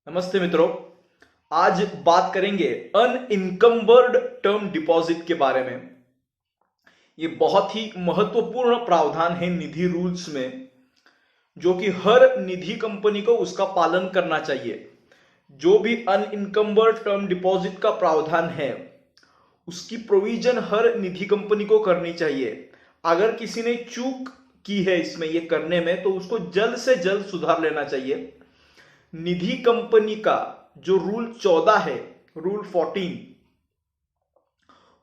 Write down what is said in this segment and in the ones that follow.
नमस्ते मित्रों। आज बात करेंगे अनइनकम्बर्ड टर्म डिपॉजिट के बारे में। ये बहुत ही महत्वपूर्ण प्रावधान है निधि रूल्स में, जो कि हर निधि कंपनी को उसका पालन करना चाहिए। जो भी अनइनकम्बर्ड टर्म डिपॉजिट का प्रावधान है उसकी प्रोविजन हर निधि कंपनी को करनी चाहिए। अगर किसी ने चूक की है इसमें ये करने में तो उसको जल्द से जल्द सुधार लेना चाहिए। निधि कंपनी का जो रूल 14 है, रूल 14,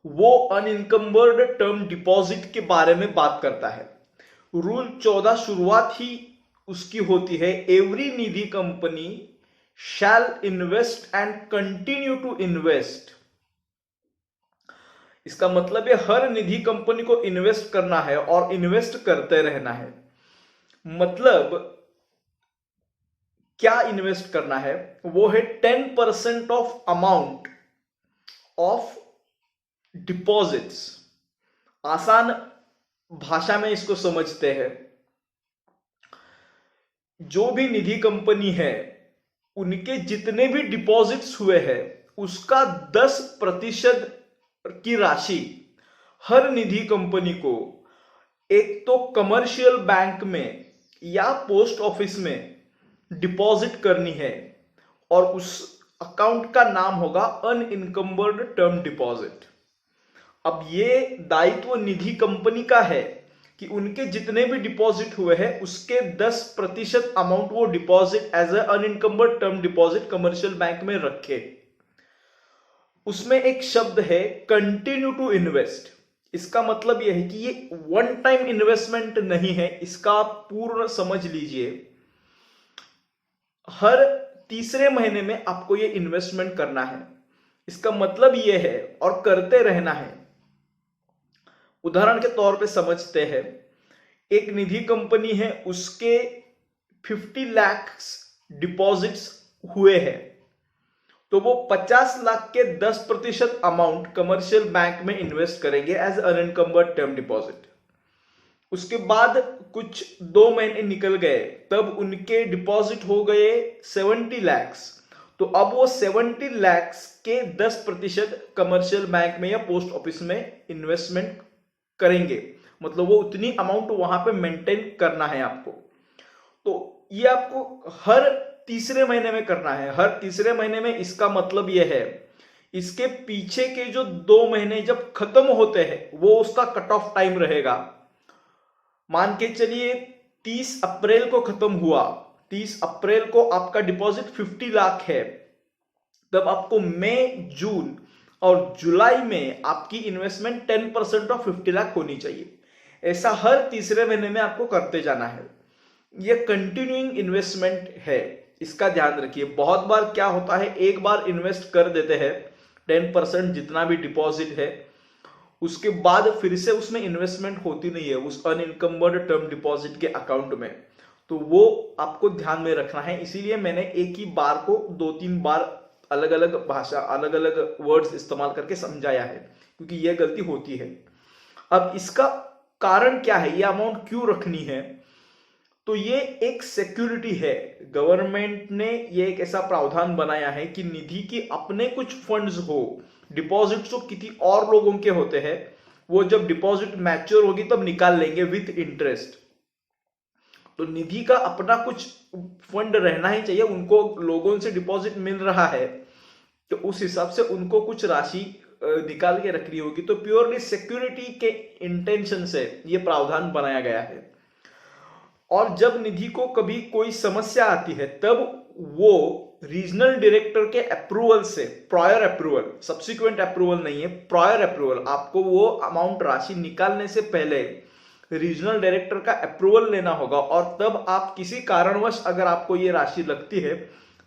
वो अनइनकम्बर्ड टर्म डिपॉजिट के बारे में बात करता है। रूल 14 शुरुआत ही उसकी होती है, every Nidhi company shall invest and continue to invest. इसका मतलब है हर निधि कंपनी को इन्वेस्ट करना है और इन्वेस्ट करते रहना है। मतलब क्या इन्वेस्ट करना है? वो है 10% ऑफ अमाउंट ऑफ डिपॉजिट्स। आसान भाषा में इसको समझते हैं, जो भी निधि कंपनी है उनके जितने भी डिपॉजिट्स हुए हैं उसका 10% की राशि हर निधि कंपनी को एक तो कमर्शियल बैंक में या पोस्ट ऑफिस में डिपॉजिट करनी है और उस अकाउंट का नाम होगा अनइनकम्बर्ड टर्म डिपॉजिट। अब ये दायित्व निधि कंपनी का है कि उनके जितने भी डिपॉजिट हुए हैं उसके 10% अमाउंट वो deposit as a unencumbered term deposit commercial bank में रखे। उसमें एक शब्द है कंटिन्यू टू इन्वेस्ट। इसका मतलब यह है कि ये वन टाइम इन्वेस्टमेंट नहीं है, इसका आप पूर्ण समझ लीजिए। हर तीसरे महीने में आपको ये इन्वेस्टमेंट करना है। इसका मतलब ये है और करते रहना है। उदाहरण के तौर पे समझते हैं, एक निधि कंपनी है, उसके 50 लाख डिपॉजिट्स हुए हैं तो वो 50 लाख के 10% अमाउंट कमर्शियल बैंक में इन्वेस्ट करेंगे एज अनइनकम्बर्ड टर्म डिपॉजिट। उसके बाद कुछ 2 महीने निकल गए, तब उनके डिपॉजिट हो गए 70 लाख। तो अब वो 70 लाख के 10% कमर्शियल बैंक में या पोस्ट ऑफिस में इन्वेस्टमेंट करेंगे। मतलब वो उतनी अमाउंट वहां पे मेंटेन करना है आपको। तो ये आपको हर तीसरे महीने में करना है। हर तीसरे महीने में इसका मतलब यह है, इसके पीछे के जो 2 महीने जब खत्म होते हैं वो उसका कट ऑफ टाइम रहेगा। मान के चलिए 30 अप्रैल को खत्म हुआ, 30 अप्रैल को आपका डिपॉजिट 50 लाख है, तब आपको मई, जून और जुलाई में आपकी इन्वेस्टमेंट 10% ऑफ 50 लाख होनी चाहिए। ऐसा हर तीसरे महीने में आपको करते जाना है। यह कंटिन्यूइंग इन्वेस्टमेंट है, इसका ध्यान रखिए। बहुत बार क्या होता है, एक बार इन्वेस्ट कर देते हैं 10% जितना भी डिपॉजिट है, उसके बाद फिर से उसमें इन्वेस्टमेंट होती नहीं है उस अनइनकम्बर्ड टर्म डिपॉजिट के अकाउंट में। तो वो आपको ध्यान में रखना है। इसीलिए मैंने एक ही बार को 2-3 बार अलग अलग भाषा, अलग अलग वर्ड्स इस्तेमाल करके समझाया है, क्योंकि यह गलती होती है। अब इसका कारण क्या है, यह अमाउंट क्यों रखनी है? तो ये एक सिक्योरिटी है। गवर्नमेंट ने ये एक ऐसा प्रावधान बनाया है कि निधि की अपने कुछ फंड्स हो, डिपॉजिट्स तो किसी और लोगों के होते हैं, वो जब डिपॉजिट मैच्योर होगी तब निकाल लेंगे विथ इंटरेस्ट। तो निधि का अपना कुछ फंड रहना ही चाहिए। उनको लोगों से डिपॉजिट मिल रहा है तो उस हिसाब से उनको कुछ राशि निकाल के रखनी होगी। तो प्योरली सिक्योरिटी के इंटेंशन से ये प्रावधान बनाया गया है। और जब निधि को कभी कोई समस्या आती है तब वो रीजनल डायरेक्टर के अप्रूवल से, प्रायर अप्रूवल, सब्सिक्वेंट अप्रूवल नहीं है, प्रायर अप्रूवल, आपको वो अमाउंट राशि निकालने से पहले रीजनल डायरेक्टर का अप्रूवल लेना होगा। और तब आप किसी कारणवश अगर आपको ये राशि लगती है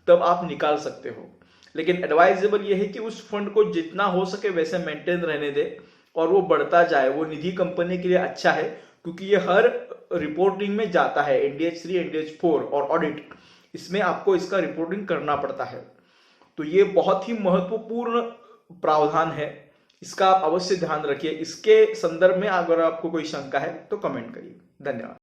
तब आप निकाल सकते हो। लेकिन एडवाइजेबल ये है कि उस फंड को जितना हो सके वैसे मेंटेन रहने दे और वो बढ़ता जाए। वो निधि कंपनी के लिए अच्छा है, क्योंकि ये हर रिपोर्टिंग में जाता है, NDH 3, NDH 4 और ऑडिट, इसमें आपको इसका रिपोर्टिंग करना पड़ता है। तो ये बहुत ही महत्वपूर्ण प्रावधान है, इसका आप अवश्य ध्यान रखिए। इसके संदर्भ में अगर आपको कोई शंका है तो कमेंट करिए। धन्यवाद।